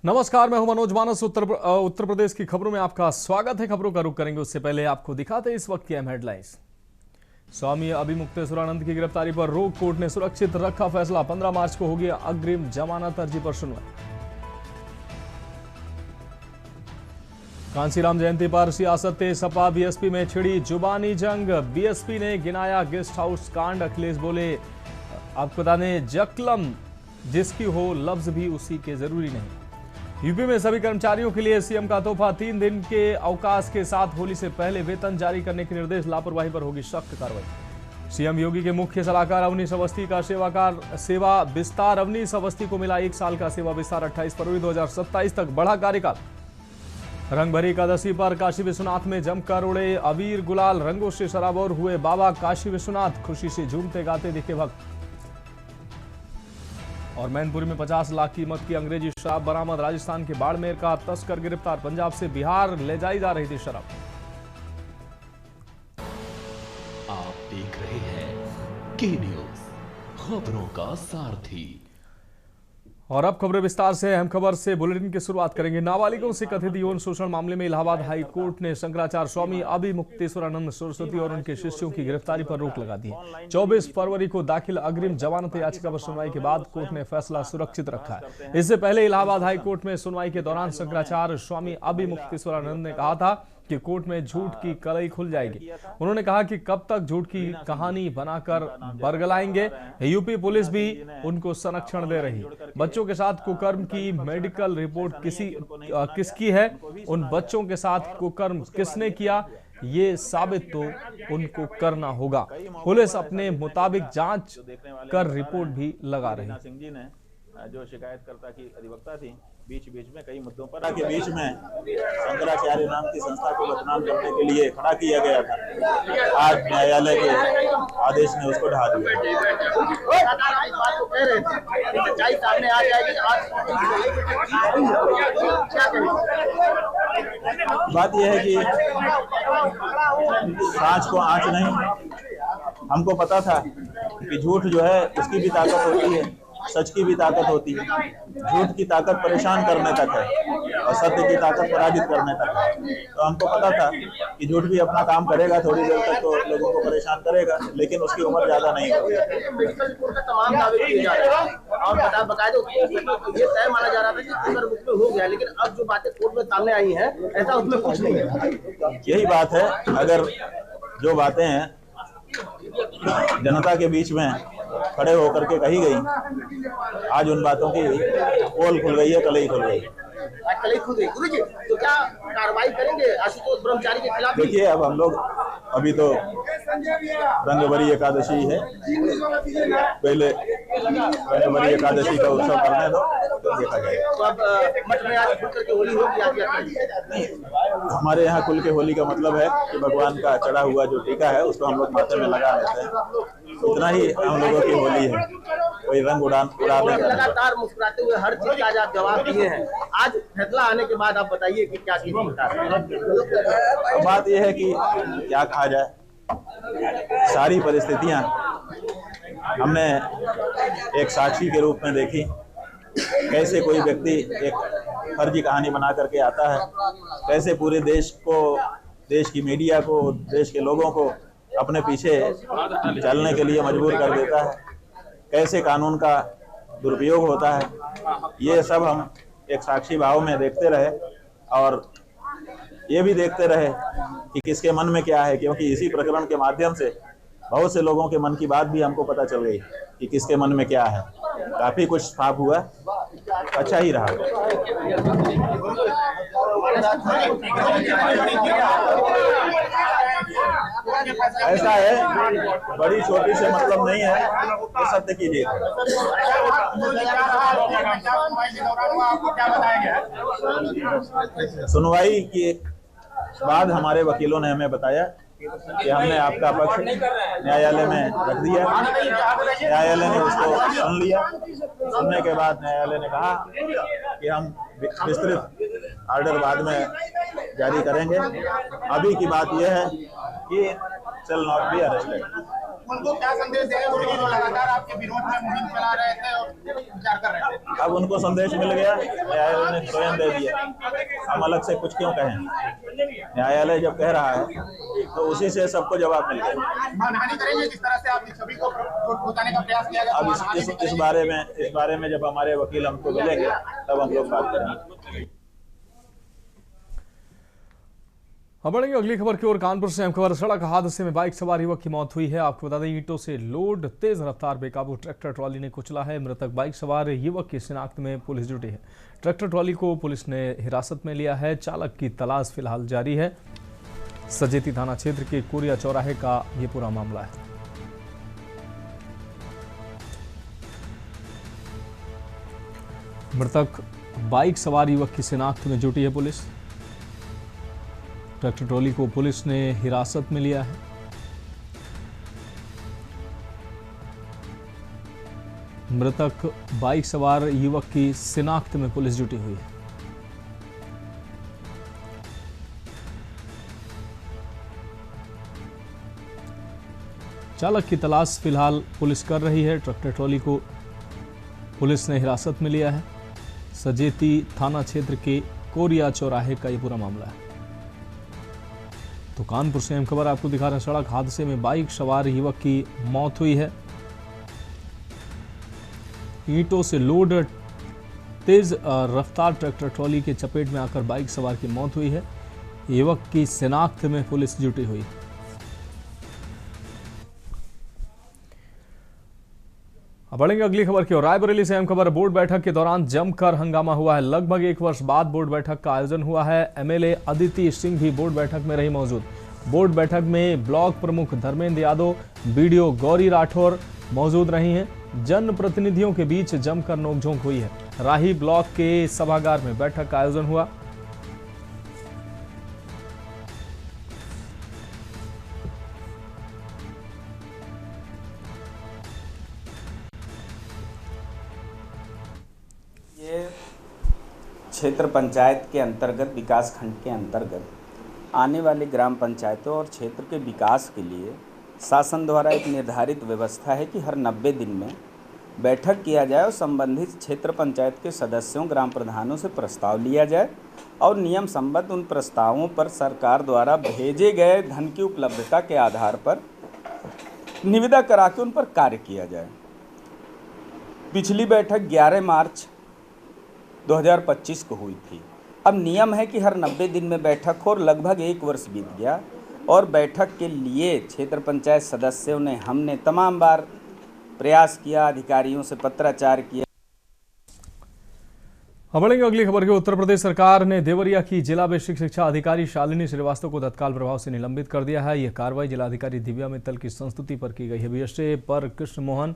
नमस्कार, मैं हूं मनोज मानस। उत्तर प्रदेश की खबरों में आपका स्वागत है। खबरों का रुख करेंगे उससे पहले आपको दिखाते हैं इस वक्त की अहम हेडलाइंस। स्वामी अभिमुक्तेश्वरानंद की गिरफ्तारी पर रोक, कोर्ट ने सुरक्षित रखा फैसला। 15 मार्च को होगी अग्रिम जमानत अर्जी पर सुनवाई। कांसीराम जयंती पर सियासत सपा बीएसपी में छिड़ी जुबानी जंग। बीएसपी ने गिनाया गेस्ट हाउस कांड। अखिलेश बोले, आपको बता दें, जकलम जिसकी हो लफ्ज भी उसी के जरूरी नहीं। यूपी में सभी कर्मचारियों के लिए सीएम का तोहफा। 3 दिन के अवकाश के साथ होली से पहले वेतन जारी करने के निर्देश। लापरवाही पर होगी सख्त कार्रवाई। सीएम योगी के मुख्य सलाहकार अवनीश अवस्थी का सेवा विस्तार। अवनीश अवस्थी को मिला 1 साल का सेवा विस्तार। 28 फरवरी 2027 तक बढ़ा कार्यकाल। रंगभरी एकादशी पर काशी विश्वनाथ में जमकर उड़े अबीर गुलाल। रंगों से सराबोर हुए बाबा काशी विश्वनाथ। खुशी से झूमते गाते दिखे भक्त। और मैनपुरी में 50 लाख कीमत की अंग्रेजी शराब बरामद। राजस्थान के बाड़मेर का तस्कर गिरफ्तार। पंजाब से बिहार ले जाई जा रही थी शराब। आप देख रहे हैं के न्यूज, खबरों का सारथी। और अब खबरें विस्तार से। अहम खबर से बुलेटिन की शुरुआत करेंगे। नाबालिगों से कथित यौन शोषण मामले में इलाहाबाद हाई कोर्ट ने शंकराचार्य स्वामी अभिमुक्तेश्वरानंद सरस्वती और उनके शिष्यों की गिरफ्तारी पर रोक लगा दी है। 24 फरवरी को दाखिल अग्रिम जमानत याचिका पर सुनवाई के बाद कोर्ट ने फैसला सुरक्षित रखा है। इससे पहले इलाहाबाद हाई कोर्ट में सुनवाई के दौरान शंकराचार्य स्वामी अभिमुक्तेश्वरानंद ने कहा था कि कोर्ट में झूठ की कलई खुल जाएगी। उन्होंने कहा कि कब तक झूठ की कहानी बनाकर बरगलाएंगे। यूपी पुलिस भी उनको संरक्षण दे रही। बच्चों के साथ कुकर्म की मेडिकल रिपोर्ट किसकी है, उन बच्चों के साथ कुकर्म किसने किया, ये साबित तो उनको करना होगा। पुलिस अपने मुताबिक जांच कर रिपोर्ट भी लगा रही। जो शिकायतकर्ता की अधिवक्ता थी, बीच में कई मुद्दों पर के बीच में शंकराचार्य नाम की संस्था को बदनाम करने के लिए खड़ा किया गया था। आज न्यायालय के आदेश ने उसको ढा दिया। बात यह है कि सांच को आंच नहीं। हमको पता था कि झूठ जो है उसकी भी ताकत होती है, सच की भी ताकत होती है। झूठ की ताकत परेशान करने तक है और सत्य की ताकत पराजित करने तक है। तो हमको पता था कि झूठ भी अपना काम करेगा, थोड़ी देर तक तो लोगों को परेशान करेगा, लेकिन उसकी उम्र ज्यादा नहीं होगी। मेडिकल रिपोर्ट का तमाम दावे किए जा रहे हैं और बकायदे ये तय माना जा रहा था कि अगर उसमें हो गया, लेकिन अब जो बातें कोर्ट में सामने आई हैं, ऐसा उसमें कुछ नहीं है। यही बात है। अगर जो बातें हैं जनता के बीच में खड़े होकर के कही गई, आज उन बातों की पोल खुल गई है, कलई खुल गई। कलई खुल गई। गुरु जी, तो क्या कार्रवाई करेंगे आशुतोष ब्रह्मचारी के खिलाफ? देखिए, अब हम लोग अभी तो रंगभरी एकादशी है, पहले रंगभरी एकादशी का उत्सव करने दो, तो देखा जाएगा। तो अब मठ में आज खुल करके होली होगी नहीं? हमारे यहाँ खुल के होली का मतलब है कि भगवान का चढ़ा हुआ जो टीका है उसको हम लोग माथे में लगा लेते हैं। इतना ही हम लोगों की होली है, कोई रंग उड़ा लगातार मुस्कुराते हुए हर चीज का आप जवाब दिए हैं। आज फैसला आने के बाद आप बताइए कि क्या चीज बता रहे हैं। बात यह है कि क्या कहा जाए, सारी परिस्थितियां हमने एक साक्षी के रूप में देखी। कैसे कोई व्यक्ति एक फर्जी कहानी बना करके आता है, कैसे पूरे देश को, देश की मीडिया को, देश के लोगों को अपने पीछे चलने के लिए मजबूर कर देता है, कैसे कानून का दुरुपयोग होता है। ये सब हम एक साक्षी भाव में देखते रहे और ये भी देखते रहे कि किसके मन में क्या है, क्योंकि इसी प्रकरण के माध्यम से बहुत से लोगों के मन की बात भी हमको पता चल गई कि किसके मन में क्या है। काफी कुछ साफ हुआ, अच्छा ही रहा। ऐसा है, बड़ी छोटी से मतलब नहीं है, ये सत्य की जीत है। सुनवाई के बाद हमारे वकीलों ने हमें बताया कि हमने आपका पक्ष न्यायालय में रख दिया। न्यायालय ने उसको सुन लिया। सुनने के बाद न्यायालय ने कहा कि हम विस्तृत ऑर्डर बाद में जारी करेंगे। अभी की बात यह है कि शैल नॉट बी अरेस्टेड। उनको क्या संदेश देंगे वो जो लगातार आपके विरोध में मुहिम चला रहे थे और विचार कर रहे थे? अब उनको संदेश मिल गया, न्यायालय ने स्वयं दे दिया, हम अलग से कुछ क्यों कहें। न्यायालय जब कह रहा है तो उसी से सबको जवाब मिल गया। मानहानि करेंगे जिस तरह से आप छवि को बताने का प्रयास किया गया? अब इस बारे में जब हमारे वकील हमको मिलेंगे तब हम लोग बात करेंगे। अब बढ़ेंगे अगली खबर की ओर। कानपुर से अहम खबर, सड़क हादसे में बाइक सवार युवक की मौत हुई है। आपको बता दें, ईंटों से लोड तेज रफ्तार बेकाबू ट्रैक्टर ट्रॉली ने कुचला है। मृतक बाइक सवार युवक की शिनाख्त में पुलिस जुटी है। ट्रैक्टर ट्रॉली को पुलिस ने हिरासत में लिया है। चालक की तलाश फिलहाल जारी है। सजेती थाना क्षेत्र के कोरिया चौराहे का यह पूरा मामला है। मृतक बाइक सवार युवक की शिनाख्त में जुटी है पुलिस। ट्रैक्टर ट्रॉली को पुलिस ने हिरासत में लिया है। मृतक बाइक सवार युवक की शिनाख्त में पुलिस जुटी हुई है। चालक की तलाश फिलहाल पुलिस कर रही है। ट्रैक्टर ट्रॉली को पुलिस ने हिरासत में लिया है। सजेती थाना क्षेत्र के कोरिया चौराहे का यह पूरा मामला है। तो कानपुर से अहम खबर आपको दिखा रहे हैं। सड़क हादसे में बाइक सवार युवक की मौत हुई है। ईंटों से लोड तेज रफ्तार ट्रैक्टर ट्रॉली के चपेट में आकर बाइक सवार की मौत हुई है। युवक की शिनाख्त में पुलिस जुटी हुई है। अब बढ़ेंगे अगली खबर की ओर। रायबरेली से अहम खबर, बोर्ड बैठक के दौरान जमकर हंगामा हुआ है। लगभग 1 वर्ष बाद बोर्ड बैठक का आयोजन हुआ है। एमएलए अदिति सिंह भी बोर्ड बैठक में रही मौजूद। बोर्ड बैठक में ब्लॉक प्रमुख धर्मेंद्र यादव, बीडीओ गौरी राठौर मौजूद रही हैं। जनप्रतिनिधियों के बीच जमकर नोकझोंक हुई है। राही ब्लॉक के सभागार में बैठक का आयोजन हुआ। क्षेत्र पंचायत के अंतर्गत, विकास खंड के अंतर्गत आने वाली ग्राम पंचायतों और क्षेत्र के विकास के लिए शासन द्वारा एक निर्धारित व्यवस्था है कि हर 90 दिन में बैठक किया जाए और संबंधित क्षेत्र पंचायत के सदस्यों, ग्राम प्रधानों से प्रस्ताव लिया जाए और नियम संबद्ध उन प्रस्तावों पर सरकार द्वारा भेजे गए धन की उपलब्धता के आधार पर निविदा करा के उन पर कार्य किया जाए। पिछली बैठक 11 मार्च 2025 को हुई थी। अब नियम है कि हर 90 दिन में बैठक हो और लगभग 1 वर्ष बीत गया और बैठक के लिए क्षेत्र पंचायत सदस्यों ने, हमने तमाम बार प्रयास किया, अधिकारियों से पत्राचार किया। अब बढ़ेंगे अगली खबर की। उत्तर प्रदेश सरकार ने देवरिया की जिला बेसिक शिक्षा अधिकारी शालिनी श्रीवास्तव को तत्काल प्रभाव से निलंबित कर दिया है। यह कार्रवाई जिलाधिकारी दिव्या मित्तल की संस्तुति पर की गई है। बीएसए पर कृष्ण मोहन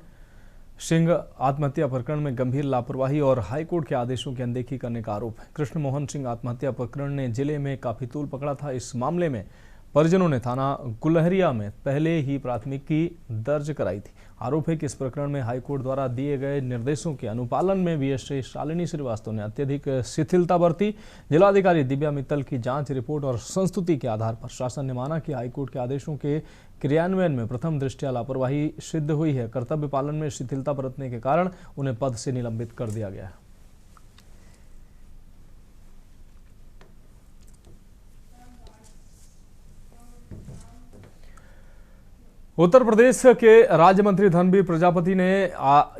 सिंह आत्महत्या प्रकरण में गंभीर लापरवाही और हाईकोर्ट के आदेशों की अनदेखी करने का आरोप है। कृष्ण मोहन सिंह आत्महत्या प्रकरण ने जिले में काफी तूल पकड़ा था। इस मामले में परिजनों ने थाना गुलहरिया में पहले ही प्राथमिकी दर्ज कराई थी। आरोप है कि इस प्रकरण में हाईकोर्ट द्वारा दिए गए निर्देशों के अनुपालन में बीएसए शालिनी श्रीवास्तव ने अत्यधिक शिथिलता बरती। जिलाधिकारी दिव्या मित्तल की जांच रिपोर्ट और संस्तुति के आधार पर शासन ने माना कि हाईकोर्ट के आदेशों के क्रियान्वयन में प्रथम दृष्टया लापरवाही सिद्ध हुई है। कर्तव्य पालन में शिथिलता बरतने के कारण उन्हें पद से निलंबित कर दिया गया है। उत्तर प्रदेश के राज्य मंत्री धनबीर प्रजापति ने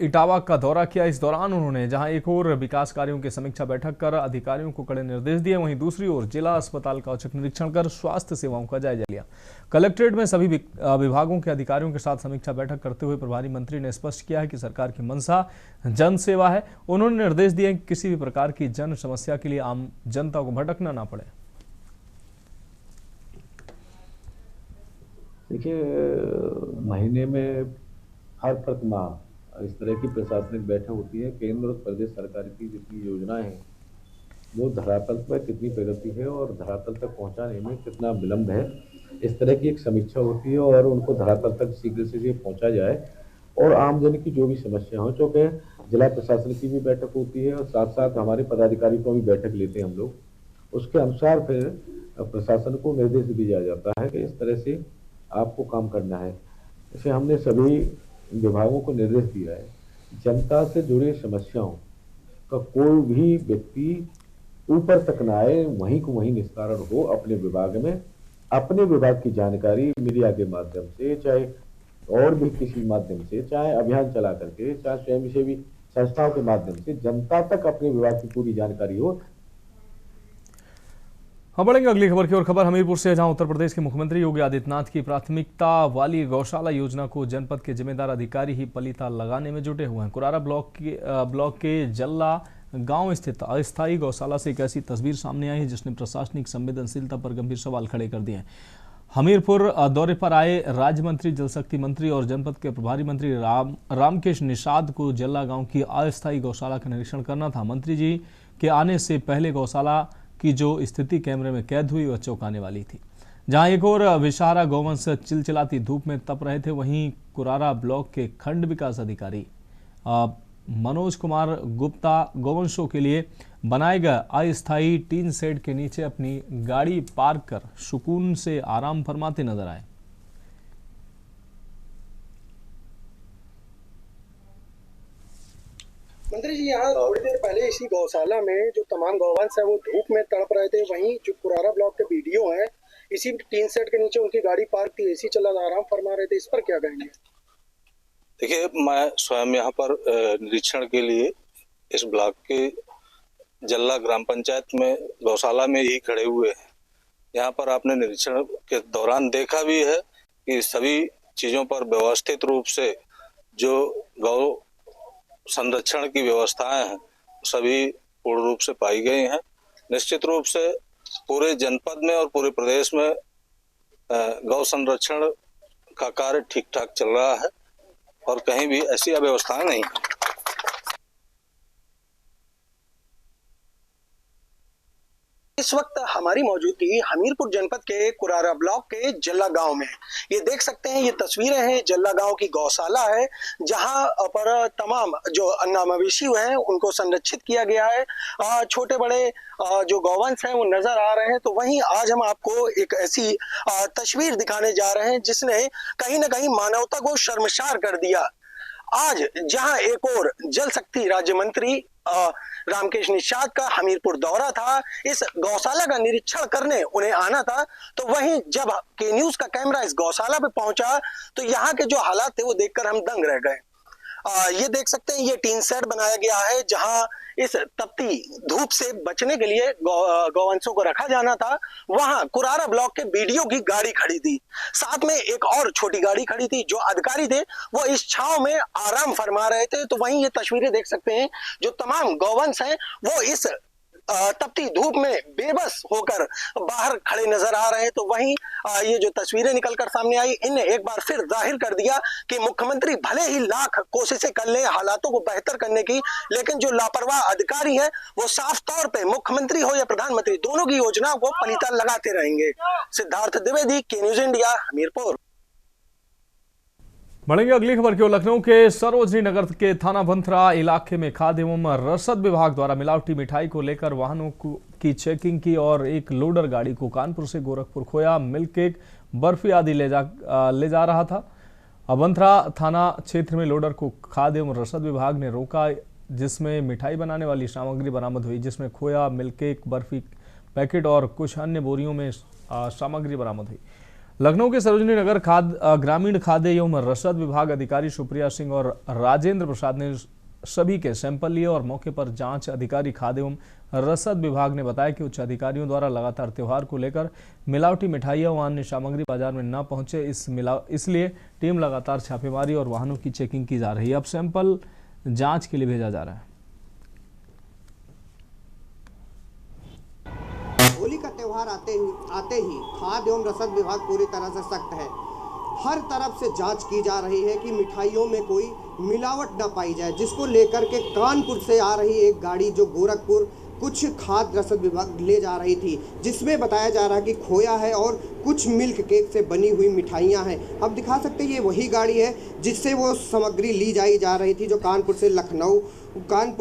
इटावा का दौरा किया। इस दौरान उन्होंने जहां एक ओर विकास कार्यों की समीक्षा बैठक कर अधिकारियों को कड़े निर्देश दिए, वहीं दूसरी ओर जिला अस्पताल का औचक निरीक्षण कर स्वास्थ्य सेवाओं का जायजा लिया। कलेक्ट्रेट में सभी विभागों के अधिकारियों के साथ समीक्षा बैठक करते हुए प्रभारी मंत्री ने स्पष्ट किया है कि सरकार की मंशा जन सेवा है। उन्होंने निर्देश दिए कि किसी भी प्रकार की जन समस्या के लिए आम जनता को भटकना ना पड़े। देखिए, महीने में हर प्रतिमाह इस तरह की प्रशासनिक बैठक होती है। केंद्र और प्रदेश सरकार की जितनी योजनाएं हैं वो धरातल पर कितनी प्रगति है और धरातल तक पहुंचाने में कितना विलम्ब है, इस तरह की एक समीक्षा होती है और उनको धरातल तक शीघ्र से पहुंचा जाए। और आमजन की जो भी समस्या हो, चूँकि जिला प्रशासन की भी बैठक होती है और साथ साथ हमारे पदाधिकारी को भी बैठक लेते हैं हम लोग, उसके अनुसार फिर प्रशासन को निर्देश दिया जाता है कि इस तरह से आपको काम करना है। इसे हमने सभी विभागों को निर्देश दिया है, जनता से जुड़ी समस्याओं का कोई भी व्यक्ति ऊपर तक न आए, वहीं को वहीं निस्तारण हो अपने विभाग में। अपने विभाग की जानकारी मीडिया के माध्यम से, चाहे और भी किसी माध्यम से, चाहे अभियान चला करके, चाहे स्वयंसेवी संस्थाओं के माध्यम से जनता तक अपने विभाग की पूरी जानकारी हो। हम बढ़ेंगे अगली खबर की ओर। खबर हमीरपुर से, जहां उत्तर प्रदेश के मुख्यमंत्री योगी आदित्यनाथ की प्राथमिकता वाली गौशाला योजना को जनपद के जिम्मेदार अधिकारी ही पलीता लगाने में जुटे हुए हैं। कुरारा ब्लॉक के जल्ला गांव स्थित अस्थायी गौशाला से एक ऐसी तस्वीर सामने आई है जिसने प्रशासनिक संवेदनशीलता पर गंभीर सवाल खड़े कर दिए हैं। हमीरपुर दौरे पर आए राज्य मंत्री, जल शक्ति मंत्री और जनपद के प्रभारी मंत्री रामकेश निषाद को जल्ला गांव की अस्थायी गौशाला का निरीक्षण करना था। मंत्री जी के आने से पहले गौशाला की जो स्थिति कैमरे में कैद हुई वह चौंकाने वाली थी। जहां एक और विषहारा गौवंश चिलचिलाती धूप में तप रहे थे, वहीं कुरारा ब्लॉक के खंड विकास अधिकारी मनोज कुमार गुप्ता गौवंशों के लिए बनाए गए अस्थायी टीन शेड के नीचे अपनी गाड़ी पार्क कर सुकून से आराम फरमाते नजर आए। मंत्री जी, यहाँ थोड़ी देर पहले इसी गौशाला में जो तमाम गौवंश है वो धूप में तड़प रहे थे। वहीं जो कुरारा ब्लॉक के बीडीओ हैं, इसी टीन सेट के नीचे उनकी गाड़ी पार्क थी, एसी चला, आराम फरमा रहे थे। इस पर क्या कहेंगे? देखिए, मैं स्वयं यहाँ पर निरीक्षण के लिए इस ब्लॉक के जल्ला ग्राम पंचायत में गौशाला में ही खड़े हुए हैं। यहाँ पर आपने निरीक्षण के दौरान देखा भी है कि सभी चीजों पर व्यवस्थित रूप से जो गौ संरक्षण की व्यवस्थाएं हैं सभी पूर्ण रूप से पाई गई हैं। निश्चित रूप से पूरे जनपद में और पूरे प्रदेश में गौ संरक्षण का कार्य ठीक ठाक चल रहा है और कहीं भी ऐसी अव्यवस्था नहीं है। इस वक्त हमारी मौजूदगी हमीरपुर जनपद के कुरारा ब्लॉक के जल्ला गांव में। ये देख सकते हैं, ये तस्वीरें हैं जल्ला गांव की गौशाला है, जहां पर तमाम जो अन्ना मवेशी हैं उनको संरक्षित किया गया है। छोटे बड़े जो गौवंश हैं वो नजर आ रहे हैं। तो वहीं आज हम आपको एक ऐसी तस्वीर दिखाने जा रहे हैं जिसने कहीं ना कहीं मानवता को शर्मसार कर दिया। आज जहां एक और जल शक्ति राज्य मंत्री रामकेश निषाद का हमीरपुर दौरा था, इस गौशाला का निरीक्षण करने उन्हें आना था, तो वहीं जब के न्यूज का कैमरा इस गौशाला पे पहुंचा तो यहाँ के जो हालात थे वो देखकर हम दंग रह गए। ये देख सकते हैं, ये टीन शेड बनाया गया है जहां इस तपती धूप से बचने के लिए गौवंशों को रखा जाना था। वहां कुरारा ब्लॉक के बीडीओ की गाड़ी खड़ी थी, साथ में एक और छोटी गाड़ी खड़ी थी। जो अधिकारी थे वो इस छांव में आराम फरमा रहे थे। तो वहीं ये तस्वीरें देख सकते हैं, जो तमाम गौवंश हैं वो इस तपती धूप में बेबस होकर बाहर खड़े नजर आ रहे हैं। तो वहीं ये जो तस्वीरें निकलकर सामने आई, इन्हें एक बार फिर जाहिर कर दिया कि मुख्यमंत्री भले ही लाख कोशिशें कर ले हालातों को बेहतर करने की, लेकिन जो लापरवाह अधिकारी है वो साफ तौर पे मुख्यमंत्री हो या प्रधानमंत्री, दोनों की योजना को पलीता लगाते रहेंगे। सिद्धार्थ द्विवेदी, के न्यूज इंडिया, हमीरपुर। बढ़ेंगे अगली खबर की ओर। लखनऊ के सरोजनी नगर के थाना बंथरा इलाके में खाद्य एवं रसद विभाग द्वारा मिलावटी मिठाई को लेकर वाहनों की चेकिंग की और एक लोडर गाड़ी को कानपुर से गोरखपुर खोया मिल्क केक, बर्फी आदि ले जा रहा था। बंथरा थाना क्षेत्र में लोडर को खाद्य एवं रसद विभाग ने रोका, जिसमें मिठाई बनाने वाली सामग्री बरामद हुई, जिसमें खोया, मिल्क केक, बर्फी पैकेट और कुछ अन्य बोरियों में सामग्री बरामद हुई। लखनऊ के सरोजनी नगर ग्रामीण खाद्य एवं रसद विभाग अधिकारी सुप्रिया सिंह और राजेंद्र प्रसाद ने सभी के सैंपल लिए और मौके पर जांच अधिकारी खाद्य एवं रसद विभाग ने बताया कि उच्च अधिकारियों द्वारा लगातार त्योहार को लेकर मिलावटी मिठाइयां व अन्य सामग्री बाजार में न पहुंचे, इसलिए टीम लगातार छापेमारी और वाहनों की चेकिंग की जा रही है। अब सैंपल जांच के लिए भेजा जा रहा है। होली का त्यौहार आते ही खाद्य एवं रसद विभाग पूरी तरह से सख्त है। हर तरफ से जांच की जा रही है कि मिठाइयों में कोई मिलावट न पाई जाए, जिसको लेकर के कानपुर से आ रही एक गाड़ी जो गोरखपुर कुछ खाद्य रसद विभाग ले जा रही थी, जिसमें बताया जा रहा है कि खोया है और कुछ मिल्क केक से बनी हुई मिठाइयां हैं। अब दिखा सकते हैं, ये वही गाड़ी है जिससे वो सामग्री ली जा रही थी, जो कानपुर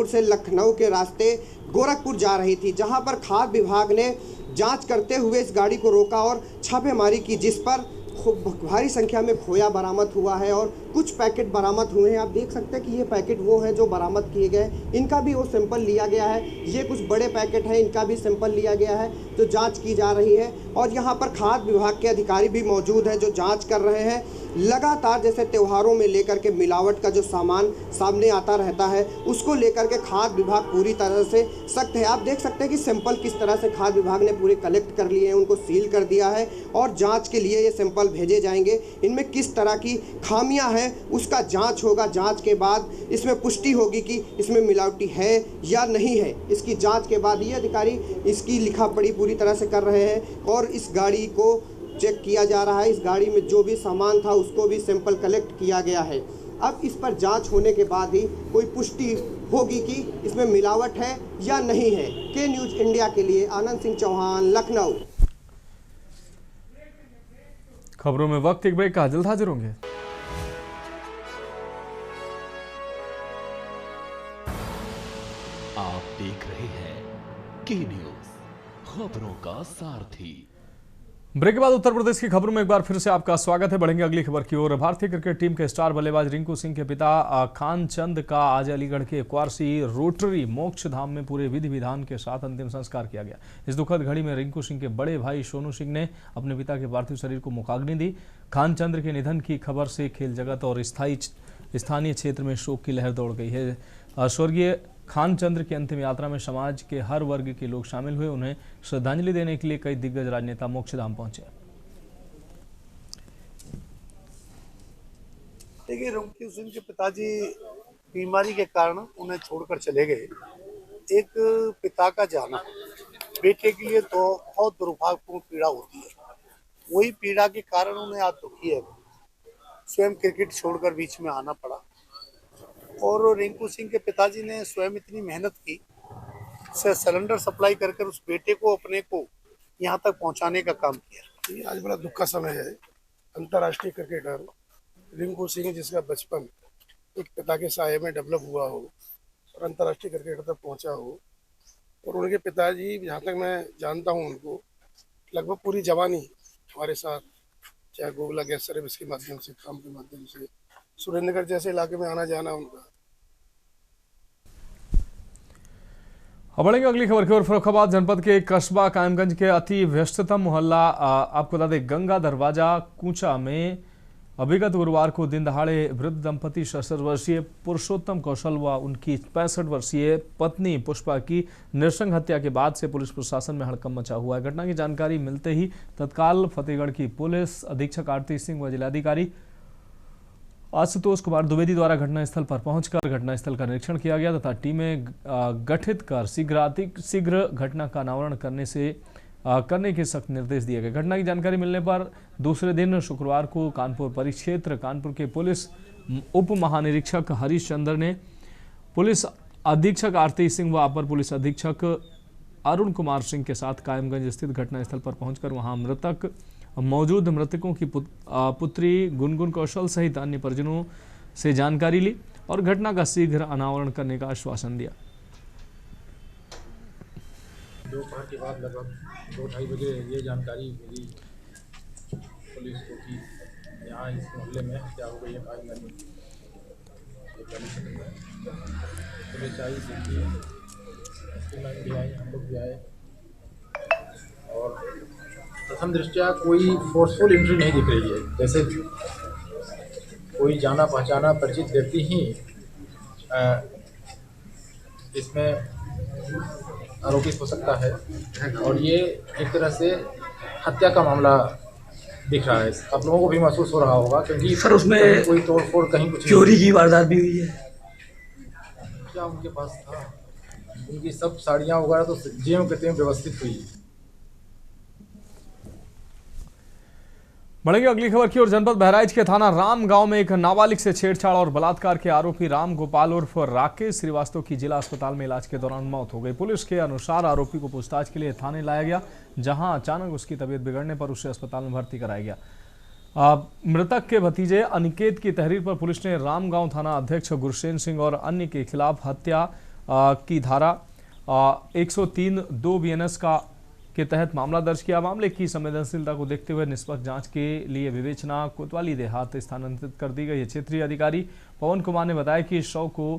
से लखनऊ के रास्ते गोरखपुर जा रही थी, जहां पर खाद्य विभाग ने जांच करते हुए इस गाड़ी को रोका और छापेमारी की, जिस पर भारी संख्या में खोया बरामद हुआ है और कुछ पैकेट बरामद हुए हैं। आप देख सकते हैं कि ये पैकेट वो हैं जो बरामद किए गए, इनका भी वो सैंपल लिया गया है। ये कुछ बड़े पैकेट हैं, इनका भी सैंपल लिया गया है, तो जांच की जा रही है। और यहाँ पर खाद्य विभाग के अधिकारी भी मौजूद हैं जो जांच कर रहे हैं। लगातार जैसे त्योहारों में लेकर के मिलावट का जो सामान सामने आता रहता है, उसको लेकर के खाद्य विभाग पूरी तरह से सख्त है। आप देख सकते हैं कि सैंपल किस तरह से खाद्य विभाग ने पूरे कलेक्ट कर लिए हैं, उनको सील कर दिया है और जांच के लिए ये सैंपल भेजे जाएंगे। इनमें किस तरह की खामियां हैं उसका जांच होगा। जांच के बाद इसमें पुष्टि होगी कि इसमें मिलावटी है या नहीं है। इसकी जांच के बाद ये अधिकारी इसकी लिखा पढ़ी पूरी तरह से कर रहे हैं और इस गाड़ी को चेक किया जा रहा है। इस गाड़ी में जो भी सामान था उसको भी सैंपल कलेक्ट किया गया है। अब इस पर जांच होने के बाद ही कोई पुष्टि होगी कि इसमें मिलावट है या नहीं है। के न्यूज़ इंडिया के लिए आनंद सिंह चौहान, लखनऊ। खबरों में वक्त एक ब्रेक का, जल्द हाजिर होंगे। आप देख रहे हैं के न्यूज़, खबरों का सारथी। ब्रेक के बाद उत्तर प्रदेश की खबरों में एक बार फिर से आपका स्वागत है। बढ़ेंगे अगली खबर की ओर। भारतीय क्रिकेट टीम के स्टार बल्लेबाज रिंकू सिंह के पिता खान चंद का आज अलीगढ़ के क्वारसी रोटरी मोक्ष धाम में पूरे विधि विधान के साथ अंतिम संस्कार किया गया। इस दुखद घड़ी में रिंकू सिंह के बड़े भाई सोनू सिंह ने अपने पिता के पार्थिव शरीर को मुखाग्नि दी। खान चंद के निधन की खबर से खेल जगत और स्थानीय क्षेत्र में शोक की लहर दौड़ गई है। स्वर्गीय खान चंद्र की अंतिम यात्रा में समाज के हर वर्ग के लोग शामिल हुए। उन्हें श्रद्धांजलि देने के लिए कई दिग्गज राजनेता मोक्षधाम पहुंचे। देखिए, रिंकू सिंह के पिताजी बीमारी के कारण उन्हें छोड़कर चले गए। एक पिता का जाना बेटे के लिए तो बहुत दुर्भाग्यपूर्ण पीड़ा होती है। वही पीड़ा के कारण उन्हें आज दुखी है। स्वयं क्रिकेट छोड़कर बीच में आना पड़ा और रिंकू सिंह के पिताजी ने स्वयं इतनी मेहनत की, सिलेंडर सप्लाई कर उस बेटे को अपने को यहाँ तक पहुँचाने का काम किया। आज बड़ा दुख का समय है। अंतर्राष्ट्रीय क्रिकेटर रिंकू सिंह, जिसका बचपन एक पिता के साये में डेवलप हुआ हो और अंतर्राष्ट्रीय क्रिकेटर तक पहुँचा हो, और उनके पिताजी, जहाँ तक मैं जानता हूँ, उनको लगभग पूरी जवानी हमारे साथ, चाहे गोगला गैस सर्विस के माध्यम से, काम के माध्यम से, सुरेंद्रनगर जैसे इलाके में आना जाना उनका। अब बढ़ेंगे अगली खबर की ओर। फर्रुखाबाद जनपद के कस्बा कायमगंज के अति व्यस्ततम मोहल्ला आपको बता दें गंगा दरवाजा कूचा में अभिगत गुरुवार को दिन दहाड़े वृद्ध दंपति 67 वर्षीय पुरुषोत्तम कौशल व उनकी 65 वर्षीय पत्नी पुष्पा की नृशंस हत्या के बाद से पुलिस प्रशासन में हड़कंप मचा हुआ है। घटना की जानकारी मिलते ही तत्काल फतेहगढ़ की पुलिस अधीक्षक आरती सिंह व जिलाधिकारी आशुतोष कुमार द्विवेदी द्वारा घटनास्थल पर पहुंचकर घटनास्थल का निरीक्षण किया गया तथा टीमें गठित कर शीघ्र घटना का अनावरण करने के सख्त निर्देश दिए गए। घटना की जानकारी मिलने पर दूसरे दिन शुक्रवार को कानपुर परिक्षेत्र कानपुर के पुलिस उप महानिरीक्षक हरीश चंद्र ने पुलिस अधीक्षक आरती सिंह व अपर पुलिस अधीक्षक अरुण कुमार सिंह के साथ कायमगंज स्थित घटनास्थल पर पहुंचकर वहां मौजूद मृतकों की पुत्री गुनगुन कौशल सहित अन्य परिजनों से जानकारी ली और घटना का शीघ्र अनावरण करने का आश्वासन दिया। दोपहर के बाद लगभग 2-2:30 बजे ये जानकारी मिली पुलिस को कि यहाँ इस मोहल्ले में क्या हो गई है। पुलिस आई, देखी, मैम भी आई, हम लोग भी आए और प्रथम दृष्टया कोई फोर्सफुल एंट्री नहीं दिख रही है। जैसे कोई जाना पहचाना परिचित व्यक्ति ही इसमें आरोपी हो सकता है और ये एक तरह से हत्या का मामला दिख रहा है। आप लोगों को भी महसूस हो रहा होगा क्योंकि सर उसमें कोई तोड़फोड़ कहीं कुछ चोरी की वारदात भी हुई है। क्या उनके पास था? उनकी सब साड़ियाँ वगैरह तो जेब के व्यवस्थित हुई। बढ़ेंगे अगली खबर की ओर। जनपद बहराइच के थाना राम गांव में एक नाबालिग से छेड़छाड़ और बलात्कार के आरोपी राम गोपाल उर्फ राकेश श्रीवास्तव की जिला अस्पताल में इलाज के दौरान मौत हो गई। पुलिस के अनुसार आरोपी को पूछताछ के लिए थाने लाया गया, जहां अचानक उसकी तबीयत बिगड़ने पर उसे अस्पताल में भर्ती कराया गया। मृतक के भतीजे अनिकेत की तहरीर पर पुलिस ने राम गांव थाना अध्यक्ष गुरसेन सिंह और अन्य के खिलाफ हत्या की धारा 103(2) BNS के तहत मामला दर्ज किया। मामले की संवेदनशीलता को देखते हुए निष्पक्ष जांच के लिए विवेचना कोतवाली देहात स्थानांतरित कर दी गई है। क्षेत्रीय अधिकारी पवन कुमार ने बताया कि शव को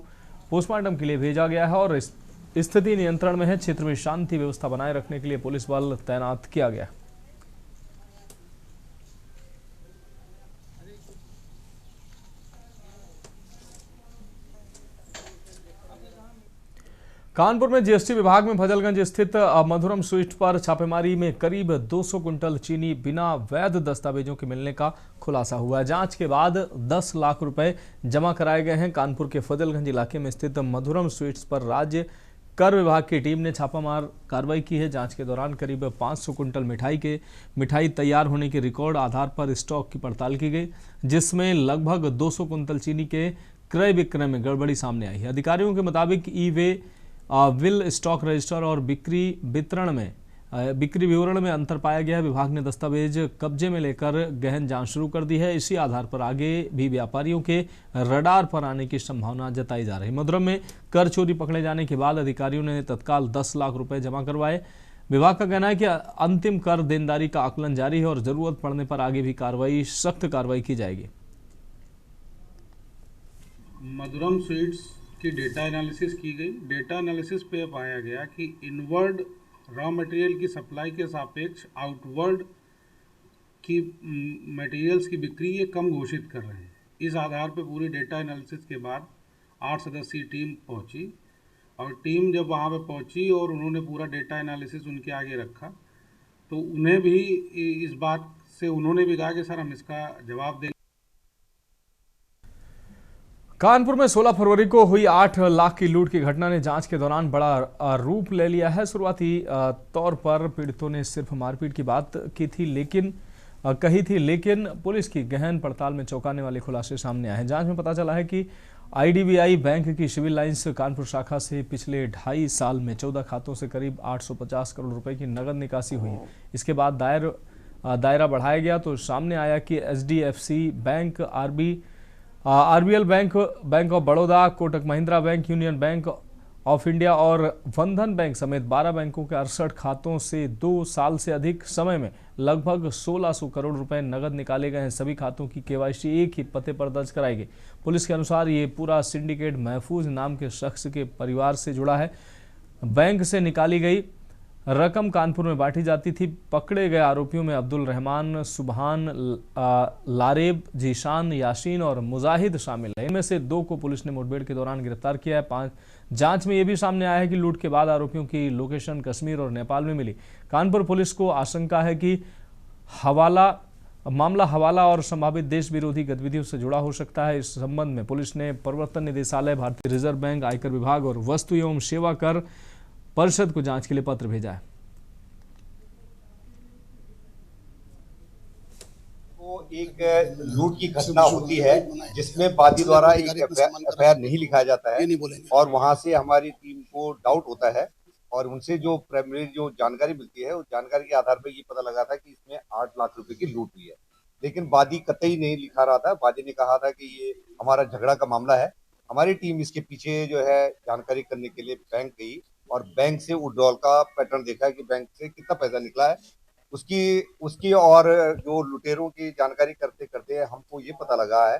पोस्टमार्टम के लिए भेजा गया है और स्थिति नियंत्रण में है। क्षेत्र में शांति व्यवस्था बनाए रखने के लिए पुलिस बल तैनात किया गया। कानपुर में जीएसटी विभाग में फजलगंज स्थित मधुरम स्वीट पर छापेमारी में करीब 200 कुंटल चीनी बिना वैध दस्तावेजों के मिलने का खुलासा हुआ है। जांच के बाद 10 लाख रुपए जमा कराए गए हैं। कानपुर के फजलगंज इलाके में स्थित मधुरम स्वीट्स पर राज्य कर विभाग की टीम ने छापामार कार्रवाई की है। जांच के दौरान करीब 500 कुंटल मिठाई तैयार होने के रिकॉर्ड आधार पर स्टॉक की पड़ताल की गई, जिसमें लगभग 200 कुंटल चीनी के क्रय विक्रय में गड़बड़ी सामने आई है। अधिकारियों के मुताबिक ई-वे विल स्टॉक रजिस्टर और बिक्री विवरण में अंतर पाया गया है। विभाग ने दस्तावेज कब्जे में लेकर गहन जांच शुरू कर दी है। इसी आधार पर आगे भी व्यापारियों के रडार पर आने की संभावना जताई जा रही है। मधुरम में कर चोरी पकड़े जाने के बाद अधिकारियों ने तत्काल 10 लाख रुपए जमा करवाए। विभाग का कहना है कि अंतिम कर देनदारी का आकलन जारी है और जरूरत पड़ने पर आगे भी सख्त कार्रवाई की जाएगी। मधुरम स्वीट्स की डेटा एनालिसिस की गई। डेटा एनालिसिस पे पाया गया कि इनवर्ड रॉ मटेरियल की सप्लाई के सापेक्ष आउटवर्ड की मटेरियल्स की बिक्री ये कम घोषित कर रहे हैं। इस आधार पे पूरी डेटा एनालिसिस के बाद 8 सदस्यीय टीम पहुंची और टीम जब वहां पे पहुंची और उन्होंने पूरा डेटा एनालिसिस उनके आगे रखा तो उन्हें भी इस बात से उन्होंने भी कहा कि सर हम इसका जवाब देंगे। कानपुर में 16 फरवरी को हुई 8 लाख की लूट की घटना ने जांच के दौरान बड़ा रूप ले लिया है। शुरुआती तौर पर पीड़ितों ने सिर्फ मारपीट की बात कही थी, लेकिन पुलिस की गहन पड़ताल में चौंकाने वाले खुलासे सामने आए हैं। जांच में पता चला है कि IDBI बैंक की सिविल लाइंस कानपुर शाखा से पिछले 2.5 साल में 14 खातों से करीब 850 करोड़ रुपए की नगद निकासी हुई है। इसके बाद दायरा बढ़ाया गया तो सामने आया कि HDFC bank, RBL bank, bank of Baroda, Kotak Mahindra bank, union bank of India और बंधन बैंक समेत 12 बैंकों के 68 खातों से 2 साल से अधिक समय में लगभग 1600 करोड़ रुपए नगद निकाले गए हैं। सभी खातों की KYC एक ही पते पर दर्ज कराई गई। पुलिस के अनुसार ये पूरा सिंडिकेट महफूज नाम के शख्स के परिवार से जुड़ा है। बैंक से निकाली गई रकम कानपुर में बांटी जाती थी। पकड़े गए आरोपियों में अब्दुल रहमान, सुबहान, लारेब, जीशान, यासीन और मुजाहिद शामिल है। इनमें से 2 को पुलिस ने मुठभेड़ के दौरान गिरफ्तार किया है। 5 जांच में यह भी सामने आया है कि लूट के बाद आरोपियों की लोकेशन कश्मीर और नेपाल में मिली। कानपुर पुलिस को आशंका है कि मामला हवाला और संभावित देश विरोधी गतिविधियों से जुड़ा हो सकता है। इस संबंध में पुलिस ने प्रवर्तन निदेशालय, भारतीय रिजर्व बैंक, आयकर विभाग और वस्तु एवं सेवा कर परिषद को जांच के लिए पत्र भेजा है। तो एक लूट की घटना होती है जिसमें वादी द्वारा एक एफआईआर नहीं लिखाया जाता है और वहां से हमारी टीम को डाउट होता है और उनसे जो प्राइमरी जो जानकारी मिलती है उस जानकारी के आधार पर ये पता लगा था कि इसमें 8 लाख रुपए की लूट हुई है। लेकिन वादी कतई नहीं लिखा रहा था। वादी ने कहा था कि ये हमारा झगड़ा का मामला है। हमारी टीम इसके पीछे जो है जानकारी करने के लिए बैंक गई और बैंक से विड्रॉल का पैटर्न देखा है कि बैंक से कितना पैसा निकला है। उसकी और जो लुटेरों की जानकारी करते करते हमको ये पता लगा है।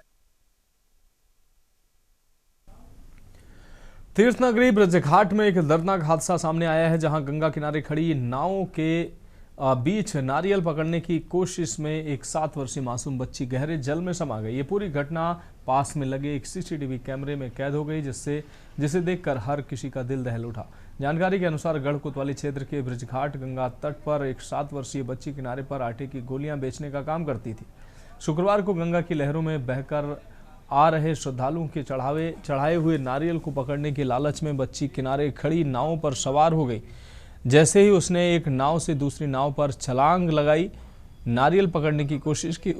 तीर्थनगरी ब्रजघाट में एक दर्दनाक हादसा सामने आया है, जहां गंगा किनारे खड़ी नावों के बीच नारियल पकड़ने की कोशिश में एक 7 वर्षीय मासूम बच्ची गहरे जल में समा गई। ये पूरी घटना पास में लगे एक CCTV कैमरे में कैद हो गई, जिसे देखकर हर किसी का दिल दहल उठा। जानकारी के अनुसार गढ़ कोतवाली क्षेत्र के ब्रजघाट गंगा तट पर एक 7 वर्षीय बच्ची किनारे पर आटे की गोलियां बेचने का काम करती थी। शुक्रवार को गंगा की लहरों में बहकर आ रहे श्रद्धालुओं के चढ़ाए हुए नारियल को पकड़ने के लालच में बच्ची किनारे खड़ी नावों पर सवार हो गई। जैसे ही उसने एक नाव से दूसरी नाव पर छलांग लगाई, नारियल पकड़ने की कोशिश की,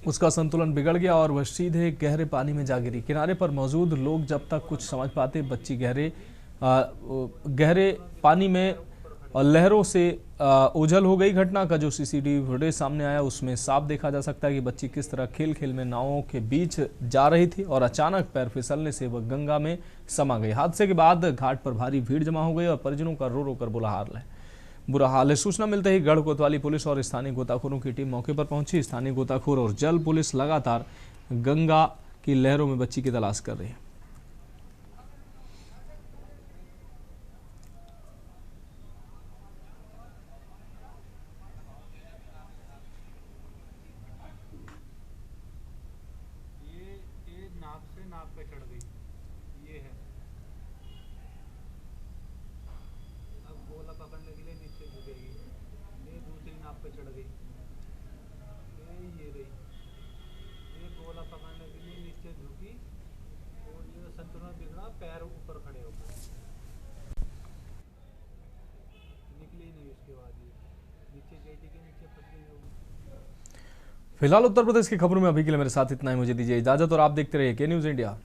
उसका संतुलन बिगड़ गया और वह सीधे गहरे पानी में जा गिरी। किनारे पर मौजूद लोग जब तक कुछ समझ पाते, बच्ची गहरे पानी में लहरों से ओझल हो गई। घटना का जो CCTV फुटेज सामने आया उसमें साफ देखा जा सकता है कि बच्ची किस तरह खेल खेल में नावों के बीच जा रही थी और अचानक पैर फिसलने से वह गंगा में समा गई। हादसे के बाद घाट पर भारी भीड़ जमा हो गई और परिजनों का रो रो कर बुरा हाल है। बुरा हाल है। सूचना मिलते ही गढ़ कोतवाली पुलिस और स्थानीय गोताखोरों की टीम मौके पर पहुंची। स्थानीय गोताखोर और जल पुलिस लगातार गंगा की लहरों में बच्ची की तलाश कर रही है। नाव पे चढ़ गई, ये है। अब गोला पकड़ने के लिए नीचे झुकेगी। ये दूसरी नाव पे चढ़ गई, ये रही। ये गोला पकड़ने के लिए नीचे झुकी और ये संतुलन बिगड़ा, पैर ऊपर खड़े हो गए, निकली नहीं। उसके बाद ये नीचे जेटी के नीचे फंस गई होगी। फिलहाल उत्तर प्रदेश की खबरों में अभी के लिए मेरे साथ इतना ही। मुझे दीजिए इजाजत और आप देखते रहिए के न्यूज़ इंडिया।